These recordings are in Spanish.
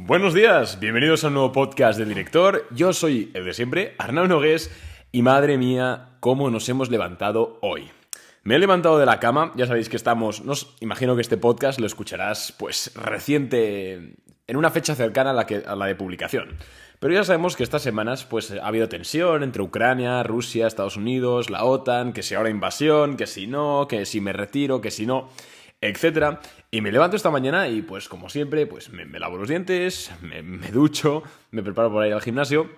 Buenos días, bienvenidos a un nuevo podcast del director. Yo soy el de siempre, Arnau Nogués, y madre mía, cómo nos hemos levantado hoy. Me he levantado de la cama, ya sabéis que imagino que este podcast lo escucharás pues reciente, en una fecha cercana a la de publicación. Pero ya sabemos que estas semanas pues ha habido tensión entre Ucrania, Rusia, Estados Unidos, la OTAN, que si ahora invasión, que si no, que si me retiro, que si no, etcétera. Y me levanto esta mañana y pues como siempre pues me lavo los dientes, me ducho, me preparo para ir al gimnasio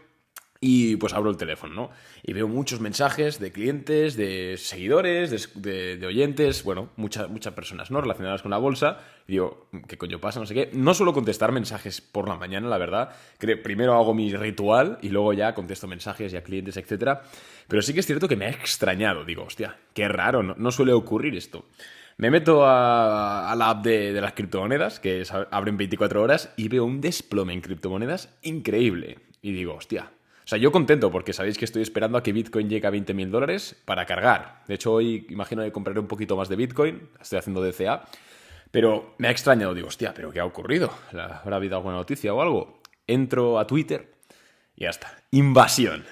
y pues abro el teléfono, ¿no? Y veo muchos mensajes de clientes, de seguidores, de oyentes, bueno, muchas personas, ¿no? Relacionadas con la bolsa. Y digo, ¿qué coño pasa? No sé qué. No suelo contestar mensajes por la mañana, la verdad. Primero hago mi ritual y luego ya contesto mensajes y a clientes, etcétera. Pero sí que es cierto que me ha extrañado. Digo, hostia, qué raro, no suele ocurrir esto. Me meto a la app de las criptomonedas, que abren 24 horas, y veo un desplome en criptomonedas increíble. Y digo, hostia. O sea, yo contento porque sabéis que estoy esperando a que Bitcoin llegue a $20.000 para cargar. De hecho, hoy imagino que compraré un poquito más de Bitcoin. Estoy haciendo DCA. Pero me ha extrañado. Digo, hostia, ¿pero qué ha ocurrido? ¿Habrá habido alguna noticia o algo? Entro a Twitter y ya está. Invasión.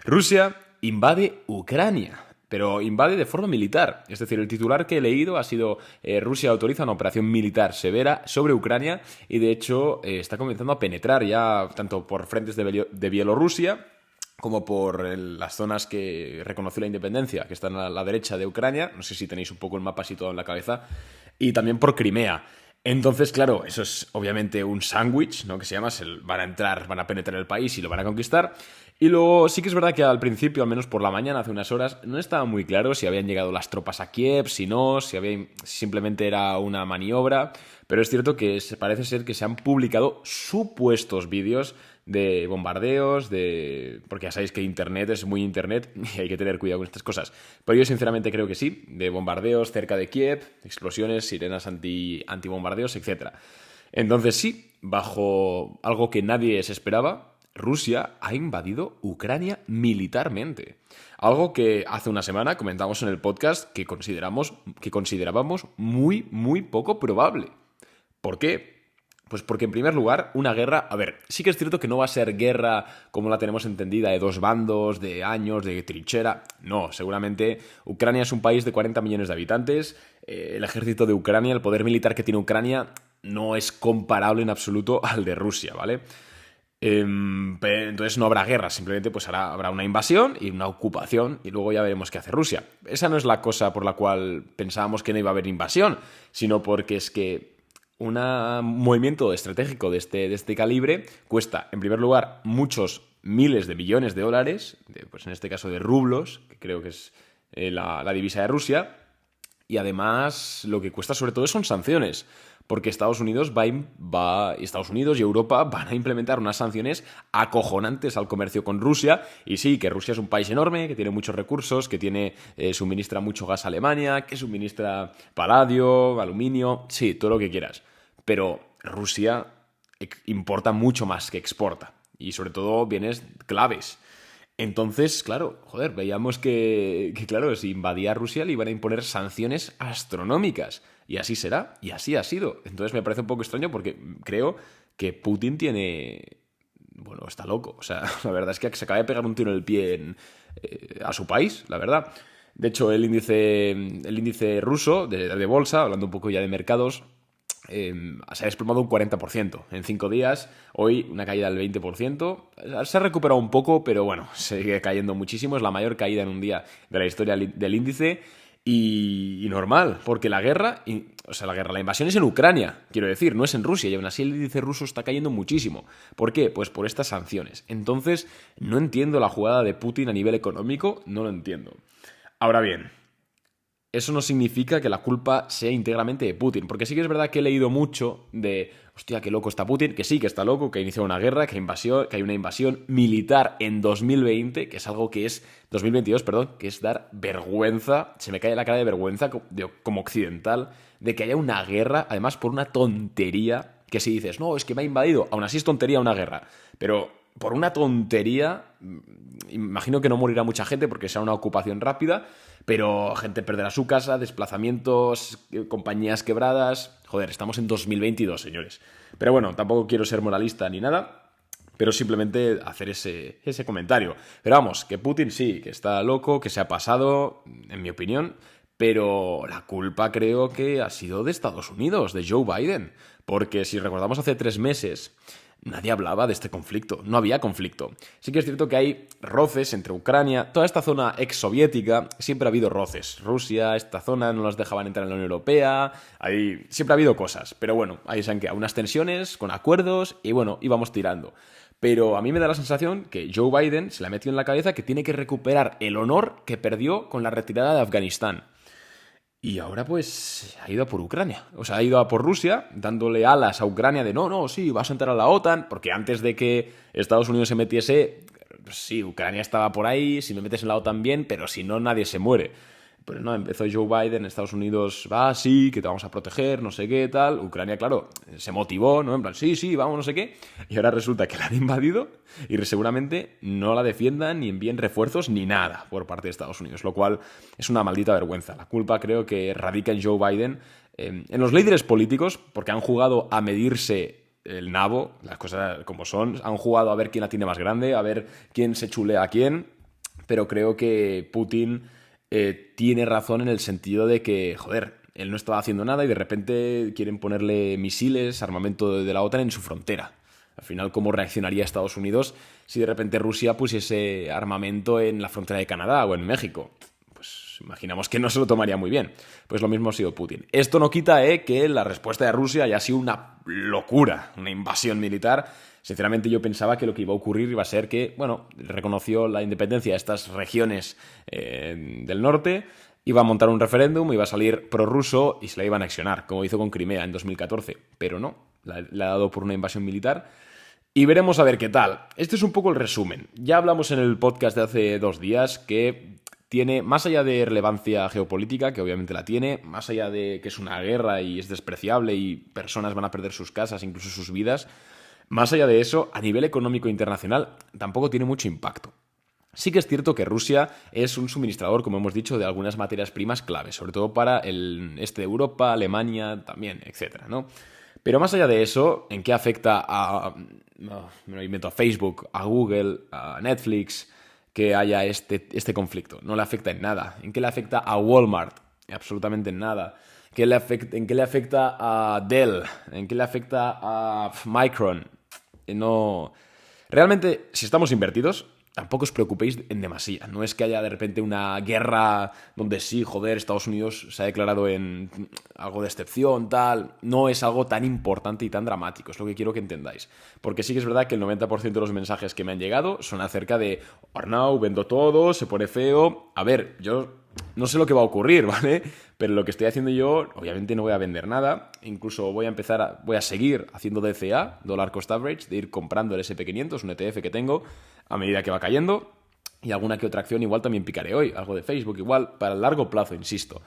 Rusia invade Ucrania. Pero invade de forma militar. Es decir, el titular que he leído ha sido Rusia autoriza una operación militar severa sobre Ucrania y de hecho está comenzando a penetrar ya tanto por frentes de Bielorrusia como por las zonas que reconoció la independencia, que están a la derecha de Ucrania. No sé si tenéis un poco el mapa situado en la cabeza. Y también por Crimea. Entonces, claro, eso es obviamente un sándwich, ¿no? Que se llama, van a penetrar el país y lo van a conquistar. Y luego sí que es verdad que al principio, al menos por la mañana, hace unas horas, no estaba muy claro si habían llegado las tropas a Kiev, si no, si simplemente era una maniobra. Pero es cierto que parece ser que se han publicado supuestos vídeos de bombardeos, porque ya sabéis que Internet es muy Internet y hay que tener cuidado con estas cosas. Pero yo sinceramente creo que sí, de bombardeos cerca de Kiev, explosiones, sirenas antibombardeos, etc. Entonces sí, bajo algo que nadie se esperaba, Rusia ha invadido Ucrania militarmente. Algo que hace una semana comentamos en el podcast que considerábamos muy, muy poco probable. ¿Por qué? Pues porque, en primer lugar, una guerra... A ver, sí que es cierto que no va a ser guerra como la tenemos entendida, de dos bandos, de años, de trinchera. No, seguramente Ucrania es un país de 40 millones de habitantes. El ejército de Ucrania, el poder militar que tiene Ucrania, no es comparable en absoluto al de Rusia, ¿vale? Entonces no habrá guerra, simplemente pues habrá una invasión y una ocupación y luego ya veremos qué hace Rusia. Esa no es la cosa por la cual pensábamos que no iba a haber invasión, sino porque es que un movimiento estratégico de este calibre cuesta, en primer lugar, muchos miles de millones de dólares, pues en este caso de rublos, que creo que es la divisa de Rusia, y además lo que cuesta sobre todo son sanciones, porque Estados Unidos Estados Unidos y Europa van a implementar unas sanciones acojonantes al comercio con Rusia. Y sí, que Rusia es un país enorme, que tiene muchos recursos, que suministra mucho gas a Alemania, que suministra paladio, aluminio, sí, todo lo que quieras. Pero Rusia importa mucho más que exporta. Y sobre todo bienes claves. Entonces, claro, veíamos que claro, si invadía Rusia le iban a imponer sanciones astronómicas. Y así será, y así ha sido. Entonces me parece un poco extraño porque creo que Putin bueno, está loco. O sea, la verdad es que se acaba de pegar un tiro en el pie a su país, la verdad. De hecho, el índice ruso de bolsa, hablando un poco ya de mercados, se ha desplomado un 40% en 5 días. Hoy una caída del 20%. Se ha recuperado un poco, pero bueno, sigue cayendo muchísimo. Es la mayor caída en un día de la historia del índice. Y normal, porque la invasión es en Ucrania, quiero decir, no es en Rusia. Y aún así el índice ruso está cayendo muchísimo. ¿Por qué? Pues por estas sanciones. Entonces, no entiendo la jugada de Putin a nivel económico, no lo entiendo. Ahora bien, eso no significa que la culpa sea íntegramente de Putin, porque sí que es verdad que he leído mucho de, hostia, qué loco está Putin, que sí, que está loco, que ha iniciado una guerra, que hay una invasión militar en 2020, que es algo 2022, perdón, que es dar vergüenza, se me cae la cara de vergüenza como occidental, de que haya una guerra, además por una tontería, que si dices, no, es que me ha invadido, aún así es tontería una guerra, pero por una tontería, imagino que no morirá mucha gente porque será una ocupación rápida, pero gente perderá su casa, desplazamientos, compañías quebradas. Joder, estamos en 2022, señores. Pero bueno, tampoco quiero ser moralista ni nada, pero simplemente hacer ese comentario. Pero vamos, que Putin sí, que está loco, que se ha pasado, en mi opinión, pero la culpa creo que ha sido de Estados Unidos, de Joe Biden. Porque si recordamos hace 3 meses, nadie hablaba de este conflicto, no había conflicto. Sí que es cierto que hay roces entre Ucrania, toda esta zona exsoviética, siempre ha habido roces. Rusia, esta zona, no las dejaban entrar en la Unión Europea, ahí siempre ha habido cosas. Pero bueno, ahí se han quedado unas tensiones con acuerdos y bueno, íbamos tirando. Pero a mí me da la sensación que Joe Biden se le ha metido en la cabeza que tiene que recuperar el honor que perdió con la retirada de Afganistán. Y ahora pues ha ido a por Ucrania, o sea, ha ido a por Rusia, dándole alas a Ucrania de no, sí, vas a entrar a la OTAN, porque antes de que Estados Unidos se metiese, pues sí, Ucrania estaba por ahí, si me metes en la OTAN bien, pero si no, nadie se muere. Pero no, empezó Joe Biden, Estados Unidos, va, sí, que te vamos a proteger, no sé qué, tal. Ucrania, claro, se motivó, ¿no? En plan, sí, vamos, no sé qué. Y ahora resulta que la han invadido y seguramente no la defiendan ni envíen refuerzos ni nada por parte de Estados Unidos, lo cual es una maldita vergüenza. La culpa creo que radica en Joe Biden, en los líderes políticos, porque han jugado a medirse el nabo, las cosas como son, han jugado a ver quién la tiene más grande, a ver quién se chulea a quién, pero creo que Putin tiene razón en el sentido de que, joder, él no estaba haciendo nada y de repente quieren ponerle misiles, armamento de la OTAN en su frontera. Al final, ¿cómo reaccionaría Estados Unidos si de repente Rusia pusiese armamento en la frontera de Canadá o en México? Pues imaginamos que no se lo tomaría muy bien. Pues lo mismo ha sido Putin. Esto no quita que la respuesta de Rusia haya sido una locura, una invasión militar. Sinceramente yo pensaba que lo que iba a ocurrir iba a ser que, bueno, reconoció la independencia de estas regiones del norte, iba a montar un referéndum, iba a salir prorruso y se la iba a anexionar, como hizo con Crimea en 2014. Pero no, le ha dado por una invasión militar. Y veremos a ver qué tal. Este es un poco el resumen. Ya hablamos en el podcast de hace 2 días que tiene, más allá de relevancia geopolítica, que obviamente la tiene, más allá de que es una guerra y es despreciable y personas van a perder sus casas, incluso sus vidas, más allá de eso, a nivel económico internacional tampoco tiene mucho impacto. Sí que es cierto que Rusia es un suministrador, como hemos dicho, de algunas materias primas claves, sobre todo para el este de Europa, Alemania también, etcétera, ¿no? Pero más allá de eso, ¿en qué afecta me lo invento, a Facebook, a Google, a Netflix, que haya este conflicto? No le afecta en nada. ¿En qué le afecta a Walmart? Absolutamente en nada. ¿En qué le afecta a Dell? ¿En qué le afecta a Micron? No. Realmente, si estamos invertidos, tampoco os preocupéis en demasía. No es que haya de repente una guerra donde sí, joder, Estados Unidos se ha declarado en algo de excepción, tal. No es algo tan importante y tan dramático, es lo que quiero que entendáis. Porque sí que es verdad que el 90% de los mensajes que me han llegado son acerca de Arnau, vendo todo, se pone feo. A ver, yo no sé lo que va a ocurrir, ¿vale? Pero lo que estoy haciendo yo, obviamente no voy a vender nada. Incluso voy a seguir haciendo DCA, Dollar Cost Average, de ir comprando el SP500, un ETF que tengo, a medida que va cayendo. Y alguna que otra acción igual también picaré hoy. Algo de Facebook igual, para el largo plazo, insisto.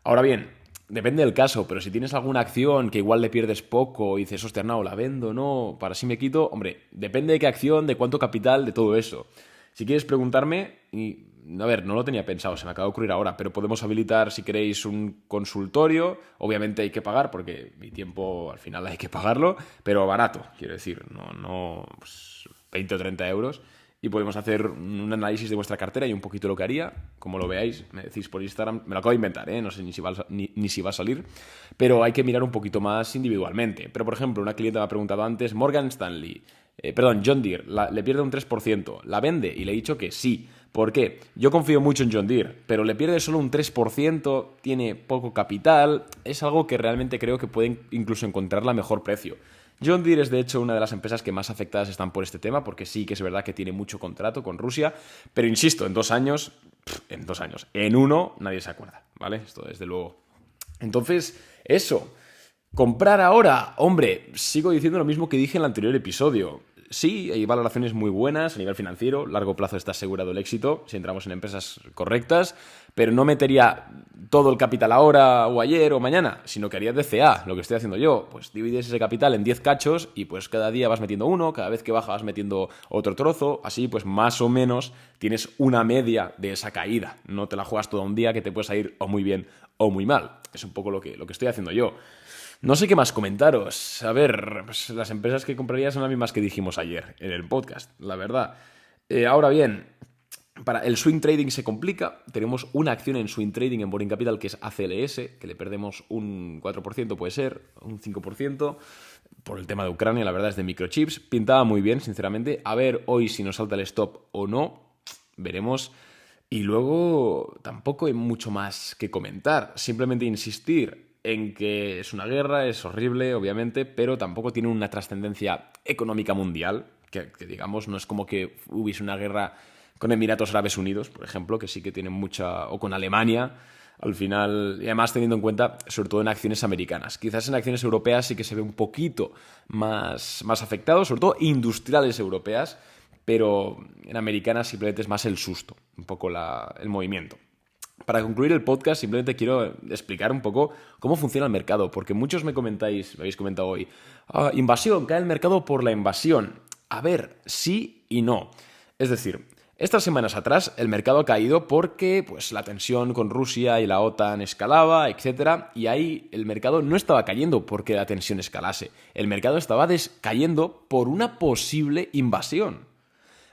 Ahora bien, depende del caso, pero si tienes alguna acción que igual le pierdes poco y dices, hostia, no, la vendo, no, para así me quito, hombre, depende de qué acción, de cuánto capital, de todo eso. Si quieres preguntarme, y a ver, no lo tenía pensado, se me acaba de ocurrir ahora, pero podemos habilitar, si queréis, un consultorio. Obviamente hay que pagar, porque mi tiempo al final hay que pagarlo, pero barato, quiero decir, no pues 20 o 30 euros. Y podemos hacer un análisis de vuestra cartera y un poquito lo que haría, como lo veáis, me decís por Instagram, me lo acabo de inventar, no sé ni si va a salir, pero hay que mirar un poquito más individualmente. Pero por ejemplo, una clienta me ha preguntado antes, Morgan Stanley, John Deere, le pierde un 3%, ¿la vende? Y le he dicho que sí. ¿Por qué? Yo confío mucho en John Deere, pero le pierde solo un 3%, tiene poco capital, es algo que realmente creo que pueden incluso encontrarla a mejor precio. John Deere es de hecho una de las empresas que más afectadas están por este tema, porque sí que es verdad que tiene mucho contrato con Rusia, pero insisto, en 2 años, en uno nadie se acuerda, ¿vale? Esto desde luego. Entonces, eso, comprar ahora, hombre, sigo diciendo lo mismo que dije en el anterior episodio. sí, hay valoraciones muy buenas a nivel financiero, largo plazo está asegurado el éxito si entramos en empresas correctas, pero no metería todo el capital ahora o ayer o mañana, sino que haría DCA, lo que estoy haciendo yo, pues divides ese capital en 10 cachos y pues cada día vas metiendo uno, cada vez que baja vas metiendo otro trozo, así pues más o menos tienes una media de esa caída, no te la juegas todo un día que te puedes ir o muy bien o muy mal, es un poco lo que estoy haciendo yo. No sé qué más comentaros. A ver, pues las empresas que compraría son las mismas que dijimos ayer en el podcast, la verdad. Ahora bien, para el swing trading se complica. Tenemos una acción en swing trading en Boring Capital que es ACLS, que le perdemos un 4%, puede ser, un 5%, por el tema de Ucrania, la verdad es de microchips. Pintaba muy bien, sinceramente. A ver hoy si nos salta el stop o no, veremos. Y luego tampoco hay mucho más que comentar. Simplemente insistir en que es una guerra, es horrible, obviamente, pero tampoco tiene una trascendencia económica mundial, que digamos, no es como que hubiese una guerra con Emiratos Árabes Unidos, por ejemplo, que sí que tienen mucha, o con Alemania, al final, y además teniendo en cuenta, sobre todo en acciones americanas. Quizás en acciones europeas sí que se ve un poquito más afectado, sobre todo industriales europeas, pero en americanas simplemente es más el susto, un poco el movimiento. Para concluir el podcast, simplemente quiero explicar un poco cómo funciona el mercado, porque muchos me habéis comentado hoy, invasión, cae el mercado por la invasión. A ver, sí y no. Es decir, estas semanas atrás el mercado ha caído porque pues, la tensión con Rusia y la OTAN escalaba, etc. Y ahí el mercado no estaba cayendo porque la tensión escalase. El mercado estaba cayendo por una posible invasión.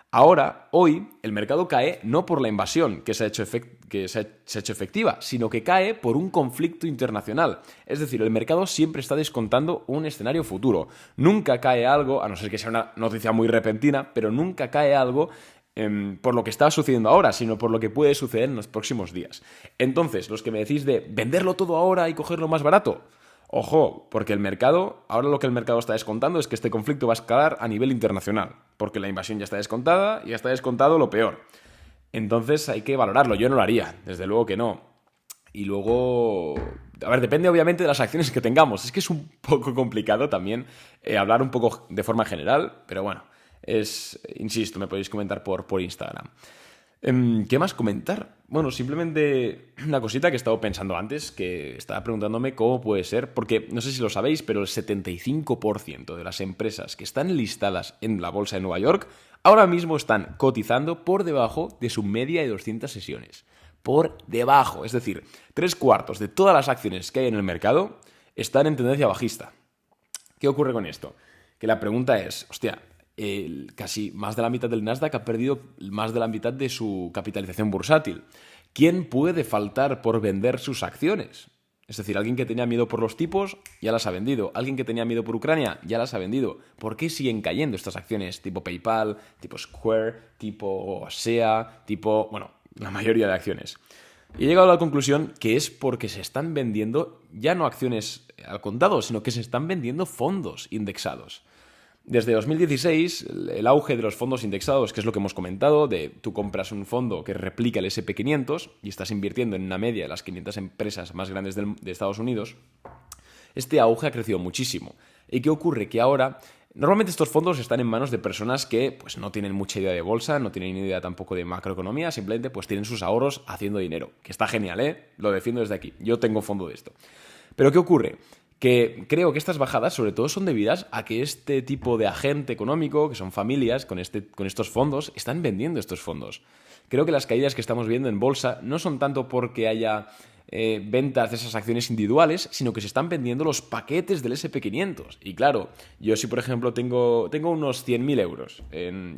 Ahora, hoy, el mercado cae no por la invasión que se ha hecho efectiva, sino que cae por un conflicto internacional. Es decir, el mercado siempre está descontando un escenario futuro. Nunca cae algo, a no ser que sea una noticia muy repentina, pero nunca cae algo por lo que está sucediendo ahora, sino por lo que puede suceder en los próximos días. Entonces, los que me decís de venderlo todo ahora y cogerlo más barato, ojo, porque ahora lo que el mercado está descontando es que este conflicto va a escalar a nivel internacional, porque la invasión ya está descontada y ya está descontado lo peor. Entonces hay que valorarlo, yo no lo haría, desde luego que no. Y luego, a ver, depende obviamente de las acciones que tengamos, es que es un poco complicado también hablar un poco de forma general, pero bueno, insisto, me podéis comentar por Instagram. ¿Qué más comentar? Bueno, simplemente una cosita que he estado pensando antes, que estaba preguntándome cómo puede ser, porque no sé si lo sabéis, pero el 75% de las empresas que están listadas en la bolsa de Nueva York ahora mismo están cotizando por debajo de su media de 200 sesiones. Por debajo, es decir, 3/4 de todas las acciones que hay en el mercado están en tendencia bajista. ¿Qué ocurre con esto? Que la pregunta es, hostia, casi más de la mitad del Nasdaq ha perdido más de la mitad de su capitalización bursátil. ¿Quién puede faltar por vender sus acciones? Es decir, alguien que tenía miedo por los tipos, ya las ha vendido. Alguien que tenía miedo por Ucrania, ya las ha vendido. ¿Por qué siguen cayendo estas acciones tipo PayPal, tipo Square, tipo SEA, bueno, la mayoría de acciones? Y he llegado a la conclusión que es porque se están vendiendo ya no acciones al contado, sino que se están vendiendo fondos indexados. Desde 2016, el auge de los fondos indexados, que es lo que hemos comentado, de tú compras un fondo que replica el S&P 500 y estás invirtiendo en una media de las 500 empresas más grandes de Estados Unidos, este auge ha crecido muchísimo. ¿Y qué ocurre? Que ahora, normalmente estos fondos están en manos de personas que pues, no tienen mucha idea de bolsa, no tienen idea tampoco de macroeconomía, simplemente pues, tienen sus ahorros haciendo dinero. Que está genial, ¿eh? Lo defiendo desde aquí. Yo tengo fondo de esto. Pero ¿qué ocurre? Que creo que estas bajadas sobre todo son debidas a que este tipo de agente económico, que son familias con estos fondos, están vendiendo estos fondos. Creo que las caídas que estamos viendo en bolsa no son tanto porque haya ventas de esas acciones individuales, sino que se están vendiendo los paquetes del S&P 500. Y claro, yo si por ejemplo tengo unos 100.000 euros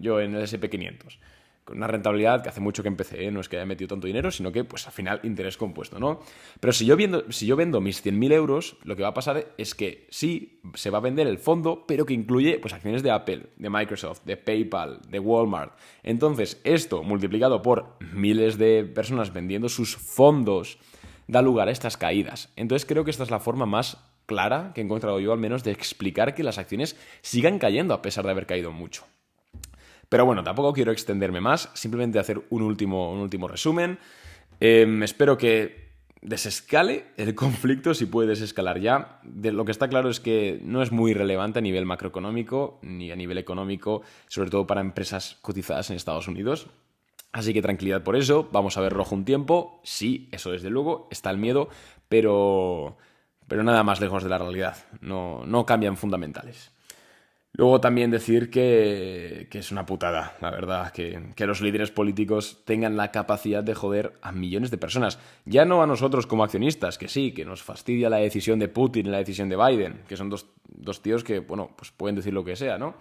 yo en el S&P 500, con una rentabilidad que hace mucho que empecé, no es que haya metido tanto dinero, sino que, pues al final, interés compuesto, ¿no? Pero si yo vendo mis 100.000 euros, lo que va a pasar es que sí, se va a vender el fondo, pero que incluye pues acciones de Apple, de Microsoft, de PayPal, de Walmart. Entonces, esto multiplicado por miles de personas vendiendo sus fondos da lugar a estas caídas. Entonces, creo que esta es la forma más clara que he encontrado yo, al menos, de explicar que las acciones sigan cayendo a pesar de haber caído mucho. Pero bueno, tampoco quiero extenderme más, simplemente hacer un último resumen. Espero que desescale el conflicto, si puede desescalar ya. Lo que está claro es que no es muy relevante a nivel macroeconómico ni a nivel económico, sobre todo para empresas cotizadas en Estados Unidos. Así que tranquilidad por eso, vamos a ver rojo un tiempo. Sí, eso desde luego, está el miedo, pero nada más lejos de la realidad. No cambian fundamentales. Luego también decir que es una putada, la verdad, que los líderes políticos tengan la capacidad de joder a millones de personas. Ya no a nosotros como accionistas, que sí, que nos fastidia la decisión de Putin y la decisión de Biden, que son dos tíos que, bueno, pues pueden decir lo que sea, ¿no?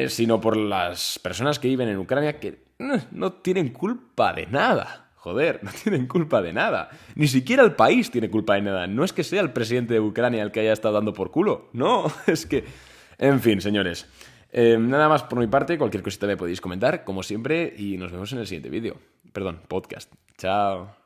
Sino por las personas que viven en Ucrania que no tienen culpa de nada. Joder, no tienen culpa de nada. Ni siquiera el país tiene culpa de nada. No es que sea el presidente de Ucrania el que haya estado dando por culo. No, es que... En fin, señores. Nada más por mi parte. Cualquier cosita me podéis comentar, como siempre. Y nos vemos en el siguiente vídeo. Perdón, podcast. Chao.